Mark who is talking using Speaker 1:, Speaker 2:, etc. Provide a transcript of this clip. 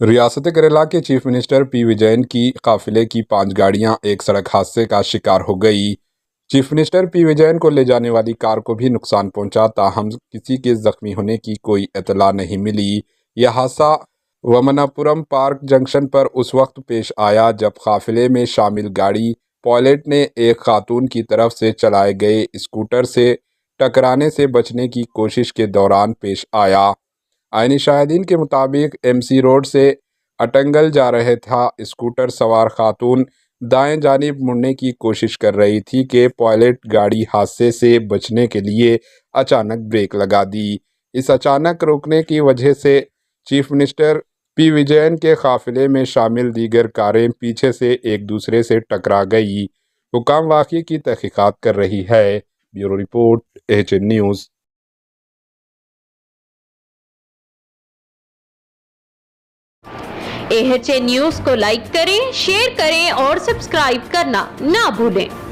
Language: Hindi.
Speaker 1: रियासत केरला के चीफ मिनिस्टर पी विजयन की काफिले की 5 गाड़ियां एक सड़क हादसे का शिकार हो गई। चीफ मिनिस्टर पी विजयन को ले जाने वाली कार को भी नुकसान पहुंचा, ताहम किसी के जख्मी होने की कोई इतला नहीं मिली। यह हादसा वमनापुरम पार्क जंक्शन पर उस वक्त पेश आया जब काफिले में शामिल गाड़ी पायलट ने एक खातून की तरफ से चलाए गए स्कूटर से टकराने से बचने की कोशिश के दौरान पेश आया। आईनी शाहिदीन के मुताबिक एमसी रोड से अटंगल जा रहे था। स्कूटर सवार खातून दाएं जानिब मुड़ने की कोशिश कर रही थी कि पायलट गाड़ी हादसे से बचने के लिए अचानक ब्रेक लगा दी। इस अचानक रुकने की वजह से चीफ मिनिस्टर पी विजयन के काफिले में शामिल दीगर कारें पीछे से एक दूसरे से टकरा गई। हुकाम वाक़ई की तहकीकात कर रही है। Bureau report, HN news.
Speaker 2: AHN news को लाइक करें, शेयर करें और सब्सक्राइब करना ना भूलें।